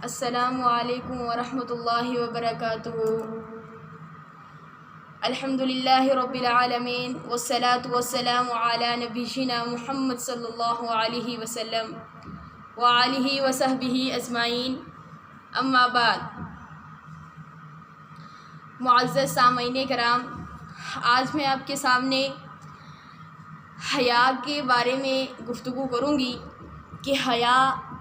السلام علیکم ورحمۃ اللہ وبرکاتہ۔ الحمد للہ رب العالمین والصلاة والسلام علی نبینا محمد صلی اللہ علیہ وسلم وآلہ وصحبہ اجمعین، اما بعد۔ معزز سامعین کرام، آج میں آپ کے سامنے حیا کے بارے میں گفتگو کروں گی کہ حیا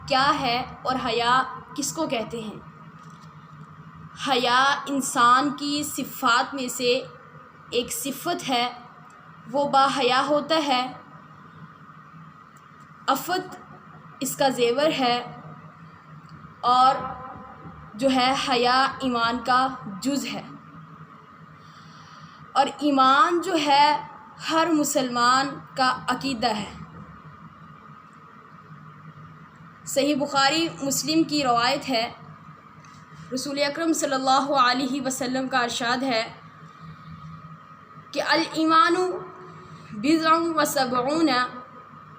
کیا ہے اور حیا کس کو کہتے ہیں۔ حیا انسان کی صفات میں سے ایک صفت ہے، وہ باحیا ہوتا ہے، عفت اس کا زیور ہے، اور جو ہے حیا ایمان کا جز ہے، اور ایمان جو ہے ہر مسلمان کا عقیدہ ہے۔ صحیح بخاری مسلم کی روایت ہے، رسول اکرم صلی اللہ علیہ وسلم کا ارشاد ہے کہ الایمان بضع و سبعون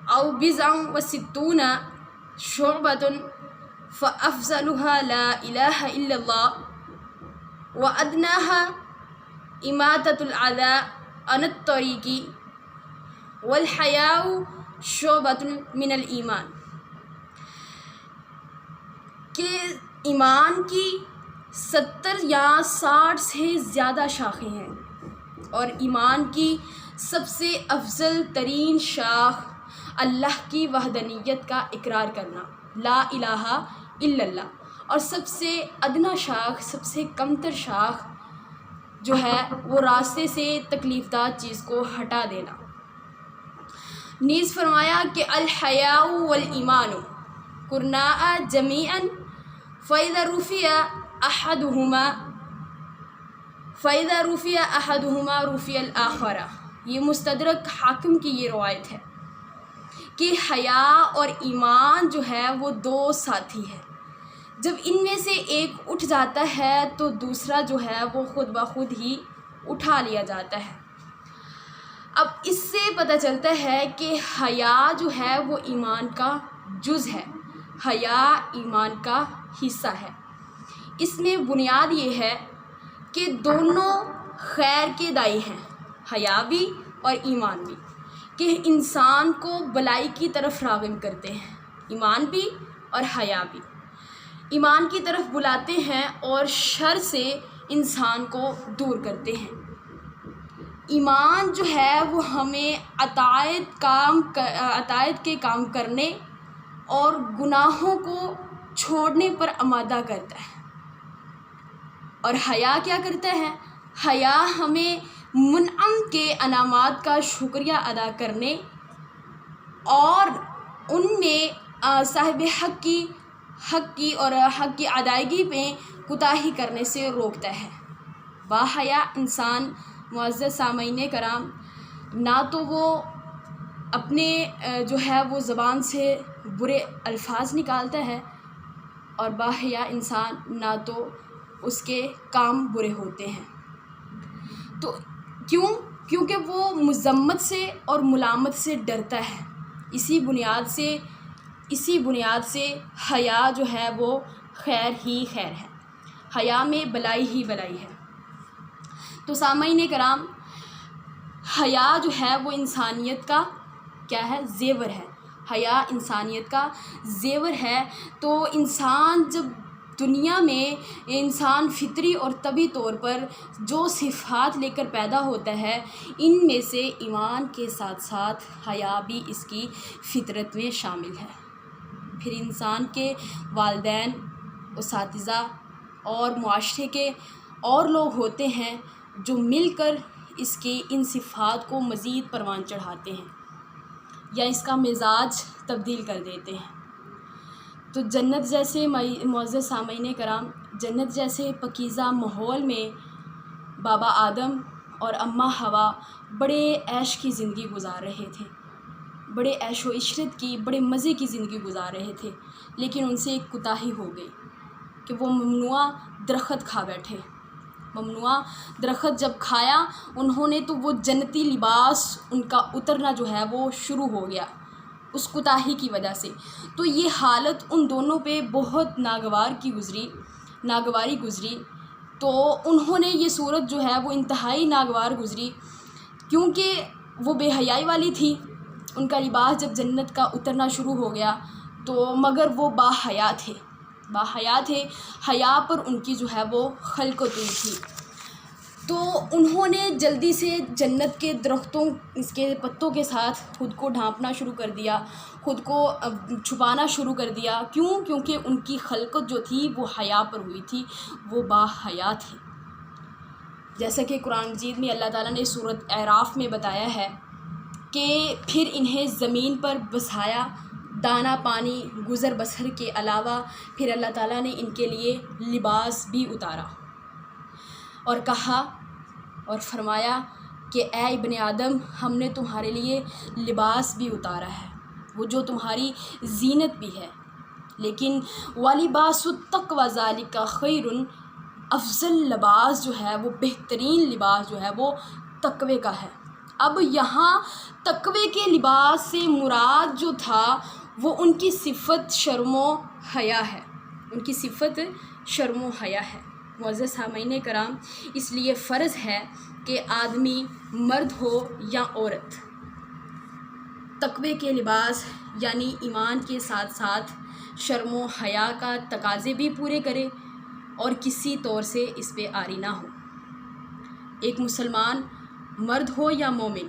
او بضع و ستون شعبۃ فافضلها لا الہ الا اللہ وادناها اماطۃ الاذی عن الطریق والحیاء شعبۃ من الایمان، کہ ایمان کی 70 یا 60 سے زیادہ شاخیں ہیں، اور ایمان کی سب سے افضل ترین شاخ اللہ کی وحدانیت کا اقرار کرنا، لا الہ الا اللہ، اور سب سے ادنا شاخ، سب سے کمتر شاخ جو ہے وہ راستے سے تکلیف دہ چیز کو ہٹا دینا۔ نیز فرمایا کہ الحیاء والایمان قرناء جمیعا فإذا رفع أحدهما رفع الآخر۔ یہ مستدرک حاکم کی یہ روایت ہے کہ حیا اور ایمان جو ہے وہ دو ساتھی ہے، جب ان میں سے ایک اٹھ جاتا ہے تو دوسرا جو ہے وہ خود بخود ہی اٹھا لیا جاتا ہے۔ اب اس سے پتہ چلتا ہے کہ حیا جو ہے وہ ایمان کا جز ہے، حیا ایمان کا حصہ ہے۔ اس میں بنیاد یہ ہے کہ دونوں خیر کے دائی ہیں، حیا بھی اور ایمان بھی، کہ انسان کو بلائی کی طرف راغب کرتے ہیں، ایمان بھی اور حیا بھی، ایمان کی طرف بلاتے ہیں اور شر سے انسان کو دور کرتے ہیں۔ ایمان جو ہے وہ ہمیں اطاعت کے کام کرنے اور گناہوں کو چھوڑنے پر آمادہ کرتا ہے، اور حیا کیا کرتا ہے؟ حیا ہمیں منعم کے انعامات کا شکریہ ادا کرنے اور ان میں صاحب حق کی ادائیگی میں کوتاہی کرنے سے روکتا ہے۔ باحیا انسان، معزز سامعین کرام، نہ تو وہ اپنے جو ہے وہ زبان سے برے الفاظ نکالتا ہے، اور باحیا انسان نہ تو اس کے کام برے ہوتے ہیں۔ تو کیونکہ وہ مذمت سے اور ملامت سے ڈرتا ہے، اسی بنیاد سے حیا جو ہے وہ خیر ہی خیر ہے، حیا میں بلائی ہی بلائی ہے۔ تو سامعین کرام، حیا جو ہے وہ انسانیت کا کیا ہے؟ زیور ہے۔ حیا انسانیت کا زیور ہے۔ تو انسان جب دنیا میں انسان فطری اور طبعی طور پر جو صفات لے کر پیدا ہوتا ہے، ان میں سے ایمان کے ساتھ ساتھ حیا بھی اس کی فطرت میں شامل ہے۔ پھر انسان کے والدین، اساتذہ اور معاشرے کے اور لوگ ہوتے ہیں جو مل کر اس کی ان صفات کو مزید پروان چڑھاتے ہیں یا اس کا مزاج تبدیل کر دیتے ہیں۔ تو جنت جیسے، معزز سامعین کرام، جنت جیسے پاکیزہ ماحول میں بابا آدم اور اماں حوا بڑے عیش کی زندگی گزار رہے تھے، بڑے عیش و عشرت کی، بڑے مزے کی زندگی گزار رہے تھے، لیکن ان سے ایک کوتاہی ہو گئی کہ وہ ممنوعہ درخت کھا بیٹھے۔ ممنوعہ درخت جب کھایا انہوں نے، تو وہ جنتی لباس ان کا اترنا جو ہے وہ شروع ہو گیا، اس کوتاہی کی وجہ سے۔ تو یہ حالت ان دونوں پہ بہت ناگواری گزری، تو انہوں نے یہ صورت جو ہے وہ انتہائی ناگوار گزری، کیونکہ وہ بے حیائی والی تھی۔ ان کا لباس جب جنت کا اترنا شروع ہو گیا تو مگر وہ باحیا تھے، حیا پر ان کی جو ہے وہ خلقت ہوئی تھی۔ تو انہوں نے جلدی سے جنت کے درختوں اس کے پتوں کے ساتھ خود کو ڈھانپنا شروع کر دیا، خود کو چھپانا شروع کر دیا۔ کیونکہ ان کی خلقت جو تھی وہ حیا پر ہوئی تھی، وہ باحیا تھی۔ جیسا کہ قرآن مجید میں اللہ تعالیٰ نے سورۃ اعراف میں بتایا ہے کہ پھر انہیں زمین پر بسایا، دانہ پانی گزر بسر کے علاوہ پھر اللہ تعالیٰ نے ان کے لیے لباس بھی اتارا، اور کہا اور فرمایا کہ اے ابن آدم، ہم نے تمہارے لیے لباس بھی اتارا ہے، وہ جو تمہاری زینت بھی ہے، لیکن وَلِبَاسُ التَّقْوَىٰ ذَلِكَ خَيْرٌ، افضل لباس جو ہے وہ بہترین لباس جو ہے وہ تقوی کا ہے۔ اب یہاں تقوی کے لباس سے مراد جو تھا وہ ان کی صفت شرم و حیا ہے، معزز سامعین کرام، اس لیے فرض ہے کہ آدمی مرد ہو یا عورت تقوی کے لباس یعنی ایمان کے ساتھ ساتھ شرم و حیا کا تقاضے بھی پورے کرے اور کسی طور سے اس پہ عاری نہ ہو۔ ایک مسلمان مرد ہو یا مومن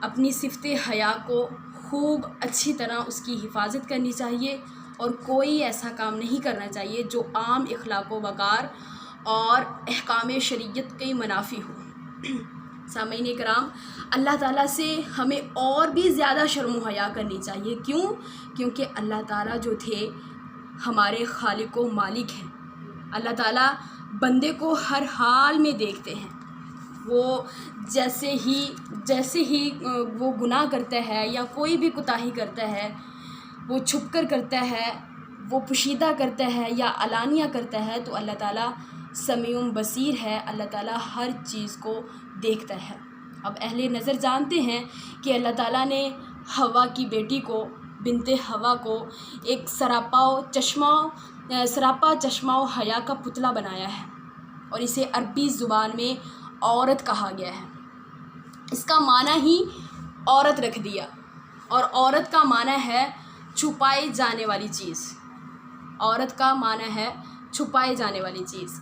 اپنی صفت حیا کو خوب اچھی طرح اس کی حفاظت کرنی چاہیے، اور کوئی ایسا کام نہیں کرنا چاہیے جو عام اخلاق و وقار اور احکام شریعت کے منافی ہو۔ سامعین کرام، اللہ تعالیٰ سے ہمیں اور بھی زیادہ شرم و حیا کرنی چاہیے۔ کیونکہ اللہ تعالیٰ جو تھے ہمارے خالق و مالک ہیں۔ اللہ تعالیٰ بندے کو ہر حال میں دیکھتے ہیں، وہ جیسے ہی وہ گناہ کرتا ہے یا کوئی بھی کوتاہی کرتا ہے، وہ چھپ کر کرتا ہے، وہ پوشیدہ کرتا ہے یا علانیہ کرتا ہے، تو اللہ تعالیٰ سمیع بصیر ہے، اللہ تعالیٰ ہر چیز کو دیکھتا ہے۔ اب اہل نظر جانتے ہیں کہ اللہ تعالیٰ نے حوا کی بیٹی کو، بنت حوا کو، ایک سراپا چشمہ و حیا کا پتلا بنایا ہے، اور اسے عربی زبان میں عورت کہا گیا ہے۔ اس کا معنی ہی عورت رکھ دیا، اور عورت کا معنی ہے چھپائی جانے والی چیز، عورت کا معنی ہے چھپائی جانے والی چیز۔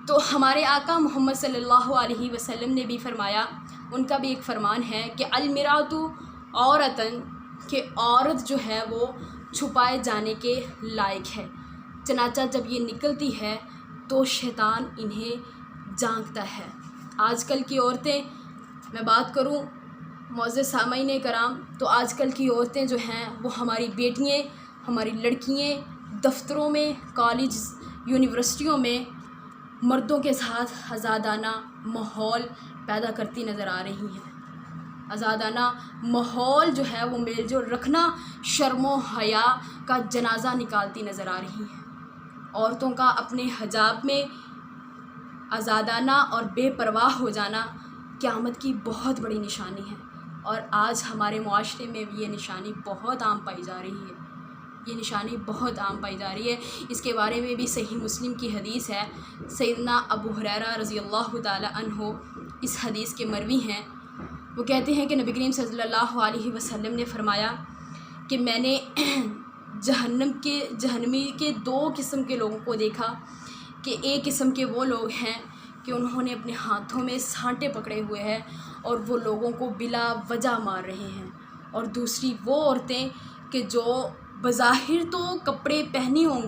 تو ہمارے آقا محمد صلی اللہ علیہ وسلم نے بھی فرمایا، ان کا بھی ایک فرمان ہے کہ المرأۃ عورتن، کہ عورت جو ہے وہ چھپائے جانے کے لائق ہے، چنانچہ جب یہ نکلتی ہے تو شیطان انہیں جھانکتا ہے۔ آج کل کی عورتیں، میں بات کروں معزز سامعین کرام، تو آج کل کی عورتیں جو ہیں وہ ہماری بیٹیاں، ہماری لڑکیاں دفتروں میں، کالج، یونیورسٹیوں میں مردوں کے ساتھ آزادانہ ماحول پیدا کرتی نظر آ رہی ہیں۔ آزادانہ ماحول جو ہے وہ میل جول رکھنا، شرم و حیا کا جنازہ نکالتی نظر آ رہی ہیں۔ عورتوں کا اپنے حجاب میں آزادانہ اور بے پرواہ ہو جانا قیامت کی بہت بڑی نشانی ہے، اور آج ہمارے معاشرے میں بھی یہ نشانی بہت عام پائی جا رہی ہے، اس کے بارے میں بھی صحیح مسلم کی حدیث ہے۔ سیدنا ابو ہریرہ رضی اللہ تعالی عنہ اس حدیث کے مروی ہیں۔ وہ کہتے ہیں کہ نبی کریم صلی اللہ علیہ وسلم نے فرمایا کہ میں نے جہنمی کے دو قسم کے لوگوں کو دیکھا، کہ ایک قسم کے وہ لوگ ہیں کہ انہوں نے اپنے ہاتھوں میں سانٹے پکڑے ہوئے ہیں اور وہ لوگوں کو بلا وجہ مار رہے ہیں، اور دوسری وہ عورتیں کہ جو بظاہر تو کپڑے پہنے ہوں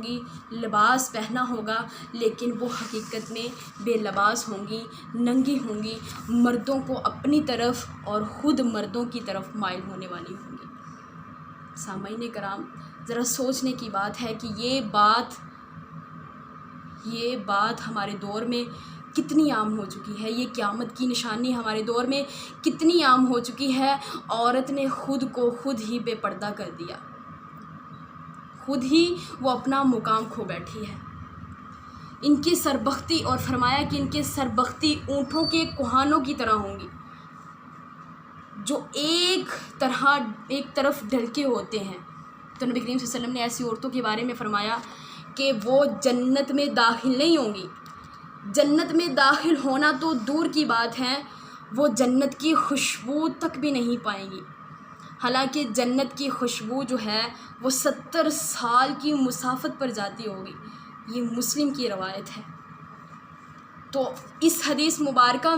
گی، لباس پہنا ہوگا، لیکن وہ حقیقت میں بے لباس ہوں گی، ننگی ہوں گی، مردوں کو اپنی طرف اور خود مردوں کی طرف مائل ہونے والی ہوں گی۔ سامعین کرام، ذرا سوچنے کی بات ہے کہ یہ بات ہمارے دور میں کتنی عام ہو چکی ہے، یہ قیامت کی نشانی ہمارے دور میں کتنی عام ہو چکی ہے۔ عورت نے خود کو خود ہی بے پردہ کر دیا، خود ہی وہ اپنا مقام کھو بیٹھی ہے۔ ان کی سربختی، اور فرمایا کہ ان کی سربختی اونٹوں کے کوہانوں کی طرح ہوں گی، جو ایک طرف ڈھل کے ہوتے ہیں. تو نبی کریم صلی اللہ علیہ وسلم نے ایسی عورتوں کے بارے میں فرمایا کہ وہ جنت میں داخل نہیں ہوں گی. جنت میں داخل ہونا تو دور کی بات ہے، وہ جنت کی خوشبو تک بھی نہیں پائیں گی. حالانکہ جنت کی خوشبو جو ہے وہ 70 سال کی مسافت پر جاتی ہوگی. یہ مسلم کی روایت ہے. تو اس حدیث مبارکہ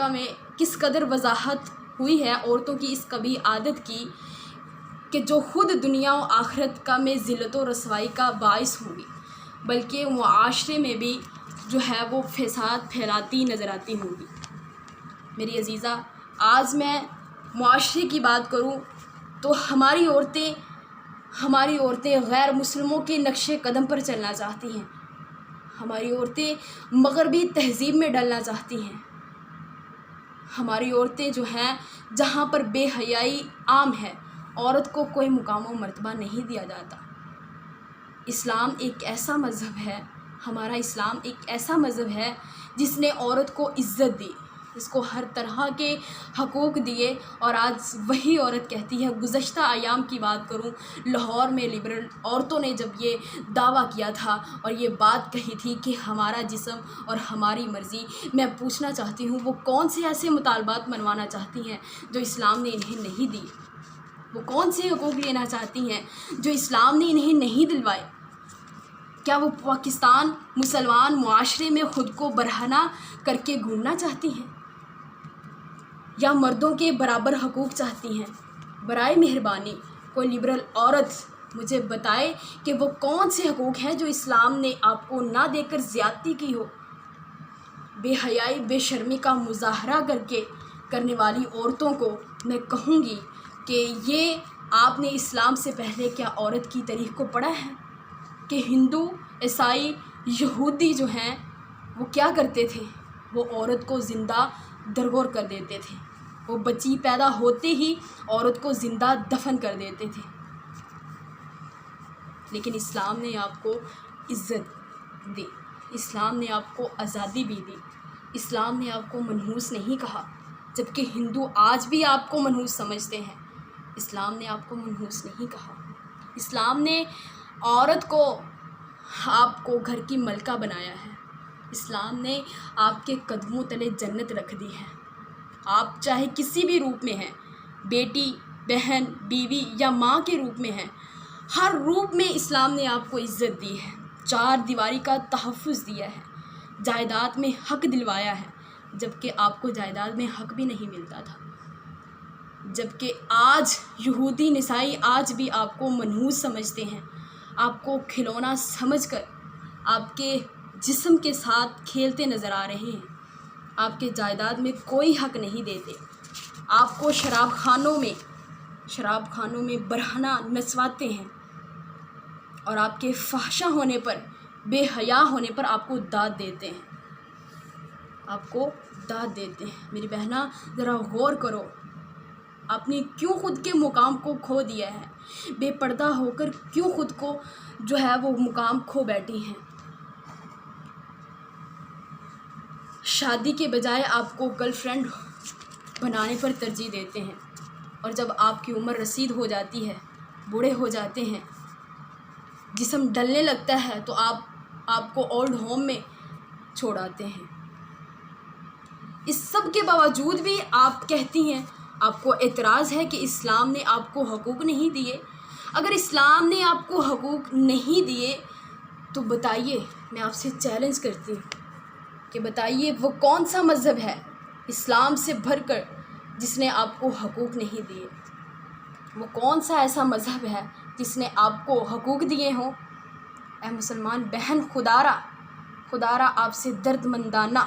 میں کس قدر وضاحت ہوئی ہے عورتوں کی اس کبھی عادت کی کہ جو خود دنیا و آخرت کا میں ذلت و رسوائی کا باعث ہوں گی، بلکہ معاشرے میں بھی جو ہے وہ فساد پھیلاتی نظر آتی ہوں گی. میری عزیزہ، آج میں معاشرے کی بات کروں تو ہماری عورتیں غیر مسلموں کے نقش قدم پر چلنا چاہتی ہیں. ہماری عورتیں مغربی تہذیب میں ڈلنا چاہتی ہیں. ہماری عورتیں جو ہیں جہاں پر بے حیائی عام ہے، عورت کو کوئی مقام و مرتبہ نہیں دیا جاتا. اسلام ایک ایسا مذہب ہے، ہمارا اسلام ایک ایسا مذہب ہے جس نے عورت کو عزت دی، اس کو ہر طرح کے حقوق دیے. اور آج وہی عورت کہتی ہے، گزشتہ ایام کی بات کروں، لاہور میں لبرل عورتوں نے جب یہ دعویٰ کیا تھا اور یہ بات کہی تھی کہ ہمارا جسم اور ہماری مرضی، میں پوچھنا چاہتی ہوں وہ کون سے ایسے مطالبات منوانا چاہتی ہیں جو اسلام نے انہیں نہیں دی؟ وہ کون سے حقوق لینا چاہتی ہیں جو اسلام نے انہیں نہیں دلوائے؟ کیا وہ پاکستان مسلمان معاشرے میں خود کو برہنہ کر کے گھومنا چاہتی ہیں، یا مردوں کے برابر حقوق چاہتی ہیں؟ برائے مہربانی کوئی لبرل عورت مجھے بتائے کہ وہ کون سے حقوق ہیں جو اسلام نے آپ کو نہ دے کر زیادتی کی ہو. بے حیائی بے شرمی کا مظاہرہ کرنے والی عورتوں کو میں کہوں گی کہ یہ آپ نے اسلام سے پہلے کیا عورت کی تاریخ کو پڑھا ہے کہ ہندو، عیسائی، یہودی جو ہیں وہ کیا کرتے تھے؟ وہ عورت کو زندہ درگور کر دیتے تھے. وہ بچی پیدا ہوتے ہی عورت کو زندہ دفن کر دیتے تھے. لیکن اسلام نے آپ کو عزت دی، اسلام نے آپ کو آزادی بھی دی. اسلام نے آپ کو منحوس نہیں کہا، جبکہ ہندو آج بھی آپ کو منحوس سمجھتے ہیں. اسلام نے آپ کو منحوس نہیں کہا. اسلام نے عورت کو آپ کو گھر کی ملکہ بنایا ہے. اسلام نے آپ کے قدموں تلے جنت رکھ دی ہے. آپ چاہے کسی بھی روپ میں ہیں، بیٹی، بہن، بیوی یا ماں کے روپ میں ہیں، ہر روپ میں اسلام نے آپ کو عزت دی ہے. 4 دیواری کا تحفظ دیا ہے، جائیداد میں حق دلوایا ہے، جبکہ آپ کو جائیداد میں حق بھی نہیں ملتا تھا. جبکہ آج یہودی نسائی آج بھی آپ کو منحوس سمجھتے ہیں، آپ کو کھلونا سمجھ کر آپ کے جسم کے ساتھ کھیلتے نظر آ رہے ہیں. آپ کے جائیداد میں کوئی حق نہیں دیتے. آپ کو شراب خانوں میں برہنہ نچواتے ہیں، اور آپ کے فحشا ہونے پر، بے حیا ہونے پر آپ کو داد دیتے ہیں. میری بہنہ ذرا غور کرو، آپ نے کیوں خود کے مقام کو کھو دیا ہے؟ بے پردہ ہو کر کیوں خود کو جو ہے وہ مقام کھو بیٹھی ہیں؟ شادی کے بجائے آپ کو گرل فرینڈ بنانے پر ترجیح دیتے ہیں، اور جب آپ کی عمر رسید ہو جاتی ہے، بوڑھے ہو جاتے ہیں، جسم ڈلنے لگتا ہے، تو آپ کو اولڈ ہوم میں چھوڑ آتے ہیں. اس سب کے باوجود بھی آپ کہتی ہیں، آپ کو اعتراض ہے کہ اسلام نے آپ کو حقوق نہیں دیے. اگر اسلام نے آپ کو حقوق نہیں دیے تو بتائیے، میں آپ سے چیلنج کرتی ہوں کہ بتائیے وہ کون سا مذہب ہے اسلام سے بھر کر جس نے آپ کو حقوق نہیں دیے؟ وہ کون سا ایسا مذہب ہے جس نے آپ کو حقوق دیے ہوں؟ اے مسلمان بہن، خدا را آپ سے درد مندانہ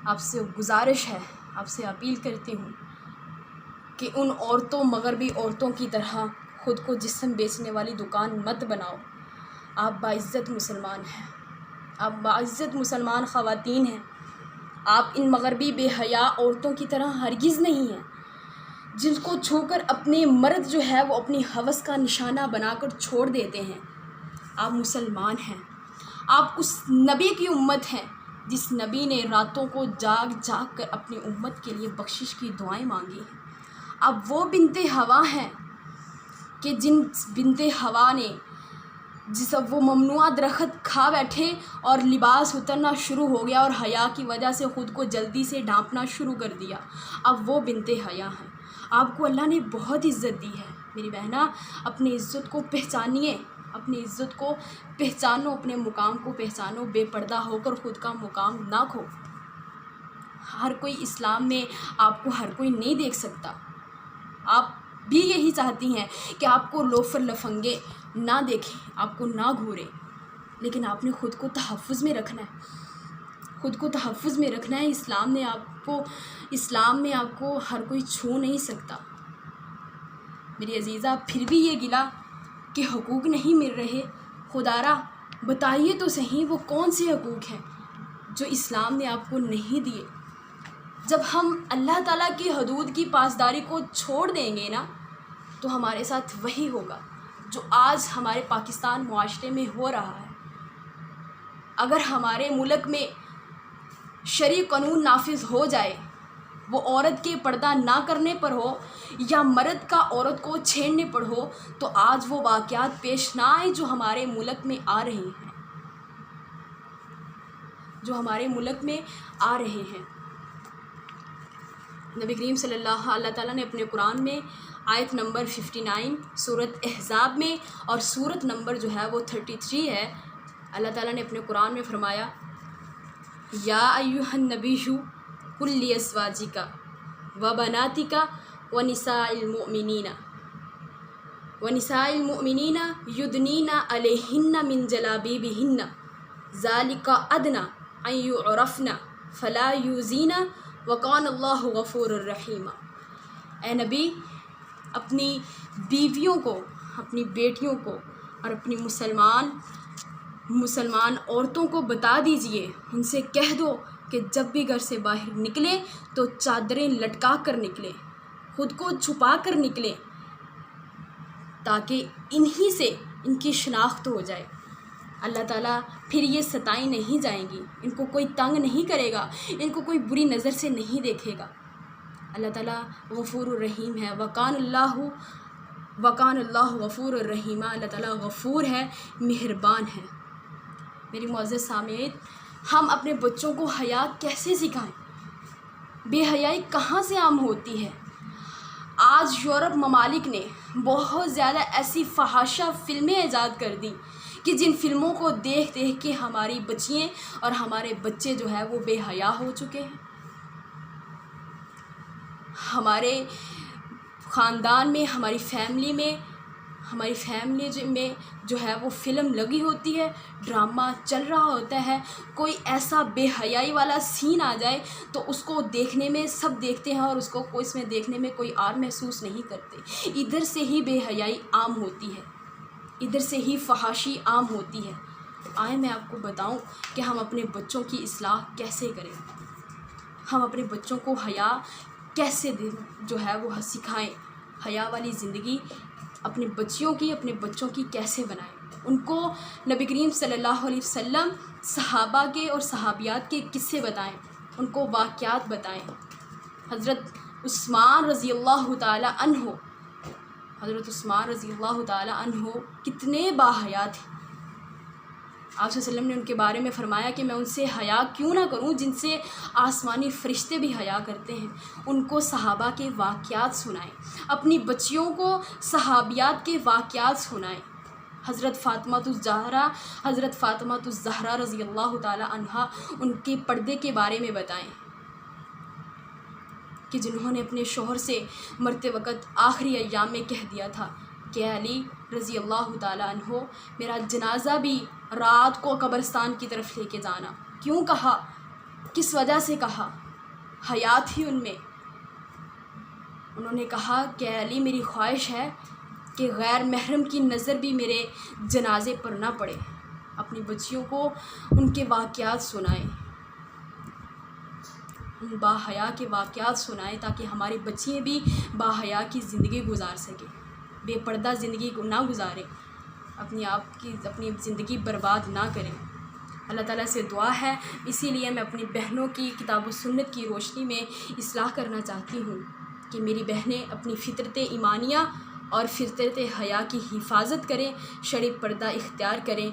آپ سے گزارش ہے، آپ سے اپیل کرتی ہوں کہ ان مغربی عورتوں کی طرح خود کو جسم بیچنے والی دکان مت بناؤ. آپ باعزت مسلمان ہیں، آپ باعزت مسلمان خواتین ہیں. آپ ان مغربی بے حیا عورتوں کی طرح ہرگز نہیں ہیں جن کو چھو کر اپنے مرد جو ہے وہ اپنی ہوس کا نشانہ بنا کر چھوڑ دیتے ہیں. آپ مسلمان ہیں، آپ اس نبی کی امت ہیں جس نبی نے راتوں کو جاگ جاگ کر اپنی امت کے لیے بخشش کی دعائیں مانگی ہیں، اب وہ بنت ہوا ہیں کہ جن بنت ہوا نے وہ ممنوع درخت کھا بیٹھے اور لباس اترنا شروع ہو گیا اور حیا کی وجہ سے خود کو جلدی سے ڈھانپنا شروع کر دیا، اب وہ بنت حیا ہیں۔ آپ کو اللہ نے بہت عزت دی ہے میری بہنا، اپنی عزت کو پہچانیے، اپنی عزت کو پہچانو، اپنے مقام کو پہچانو، بے پردہ ہو کر خود کا مقام نہ کھو۔ ہر کوئی اسلام میں آپ کو ہر کوئی نہیں دیکھ سکتا، آپ بھی یہی چاہتی ہیں کہ آپ کو لوفر لفنگے نہ دیکھیں، آپ کو نہ گھوریں، لیکن آپ نے خود کو تحفظ میں رکھنا ہے، خود کو تحفظ میں رکھنا ہے۔ اسلام میں آپ کو ہر کوئی چھو نہیں سکتا۔ میری عزیزہ، پھر بھی یہ گلا کہ حقوق نہیں مل رہے، خدارا بتائیے تو صحیح وہ کون سے حقوق ہیں جو اسلام نے آپ کو نہیں دیے۔ جب ہم اللہ تعالیٰ کی حدود کی پاسداری کو چھوڑ دیں گے نا، تو ہمارے ساتھ وہی ہوگا جو آج ہمارے پاکستان معاشرے میں ہو رہا ہے۔ اگر ہمارے ملک میں شرعی قانون نافذ ہو جائے، وہ عورت کے پردہ نہ کرنے پر ہو یا مرد کا عورت کو چھیڑنے پر ہو، تو آج وہ واقعات پیش نہ آئے جو ہمارے ملک میں آ رہے ہیں، جو ہمارے ملک میں آ رہے ہیں۔ نبی کریم صلی اللہ تعالیٰ نے اپنے قرآن میں آیت نمبر 59 سورۃ احزاب میں اور سورت نمبر جو ہے وہ 33 ہے، اللہ تعالیٰ نے اپنے قرآن میں فرمایا، یا ایھا النبی قل لازواجک وبناتک ونساء المؤمنین یدنین علیہن من جلابیبہن ذالک ادنی ان یعرفن فلا یؤذین وکان اللہ غفور الرحیم۔ اے نبی، اپنی بیویوں کو، اپنی بیٹیوں کو اور اپنی مسلمان عورتوں کو بتا دیجئے، ان سے کہہ دو کہ جب بھی گھر سے باہر نکلیں تو چادریں لٹکا کر نکلیں، خود کو چھپا کر نکلیں، تاکہ انہی سے ان کی شناخت ہو جائے۔ اللہ تعالیٰ پھر یہ ستائی نہیں جائیں گی، ان کو کوئی تنگ نہیں کرے گا، ان کو کوئی بری نظر سے نہیں دیکھے گا۔ اللہ تعالیٰ غفور الرحیم ہے، وکان اللہ غفور الرحیم، اللہ تعالیٰ غفور ہے، مہربان ہے۔ میری معزز سامعین، ہم اپنے بچوں کو حیا کیسے سکھائیں؟ بے حیائی کہاں سے عام ہوتی ہے؟ آج یورپ ممالک نے بہت زیادہ ایسی فحاشہ فلمیں ایجاد کر دیں کہ جن فلموں کو دیکھ دیکھ کے ہماری بچیاں اور ہمارے بچے جو ہے وہ بے حیا ہو چکے ہیں۔ ہمارے خاندان میں، ہماری فیملی میں جو ہے وہ فلم لگی ہوتی ہے، ڈرامہ چل رہا ہوتا ہے، کوئی ایسا بے حیائی والا سین آ جائے تو اس کو دیکھنے میں سب دیکھتے ہیں اور اس میں دیکھنے میں کوئی اور محسوس نہیں کرتے۔ ادھر سے ہی بے حیائی عام ہوتی ہے، ادھر سے ہی فحاشی عام ہوتی ہے۔ آئے میں آپ کو بتاؤں کہ ہم اپنے بچوں کی اصلاح کیسے کریں، ہم اپنے بچوں کو حیا کیسے جو ہے وہ سکھائیں، حیا والی زندگی اپنے بچوں کی کیسے بنائیں۔ ان کو نبی کریم صلی اللہ علیہ وسلم، صحابہ کے اور صحابیات کے قصے بتائیں، ان کو واقعات بتائیں۔ حضرت عثمان رضی اللہ تعالیٰ عنہ کتنے باحیا تھے۔ آپ صلی اللہ علیہ وسلم نے ان کے بارے میں فرمایا کہ میں ان سے حیا کیوں نہ کروں جن سے آسمانی فرشتے بھی حیا کرتے ہیں۔ ان کو صحابہ کے واقعات سنائیں، اپنی بچیوں کو صحابیات کے واقعات سنائیں۔ حضرت فاطمہ الزہرا رضی اللہ تعالی عنہا، ان کے پردے کے بارے میں بتائیں کہ جنہوں نے اپنے شوہر سے مرتے وقت آخری ایام میں کہہ دیا تھا کہ علی رضی اللہ تعالی عنہ، میرا جنازہ بھی رات کو قبرستان کی طرف لے کے جانا۔ کیوں کہا؟ کس وجہ سے کہا؟ حیا تھی ان میں۔ انہوں نے کہا کہ علی، میری خواہش ہے کہ غیر محرم کی نظر بھی میرے جنازے پر نہ پڑے۔ اپنی بچیوں کو ان کے واقعات سنائیں، ان باحیا کے واقعات سنائیں، تاکہ ہماری بچیاں بھی باحیا کی زندگی گزار سکیں، بے پردہ زندگی کو نہ گزاریں، اپنی زندگی برباد نہ کریں۔ اللہ تعالیٰ سے دعا ہے، اسی لیے میں اپنی بہنوں کی کتاب و سنت کی روشنی میں اصلاح کرنا چاہتی ہوں کہ میری بہنیں اپنی فطرت ایمانیہ اور فطرت حیا کی حفاظت کریں، شرع پردہ اختیار کریں،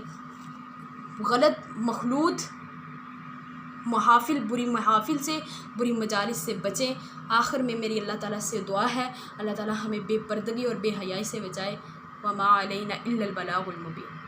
غلط مخلوط محافل، بری محافل سے، بری مجالس سے بچیں۔ آخر میں میری اللہ تعالیٰ سے دعا ہے، اللہ تعالیٰ ہمیں بے پردگی اور بے حیائی سے بچائے۔ وما علینا الا البلاغ المبین۔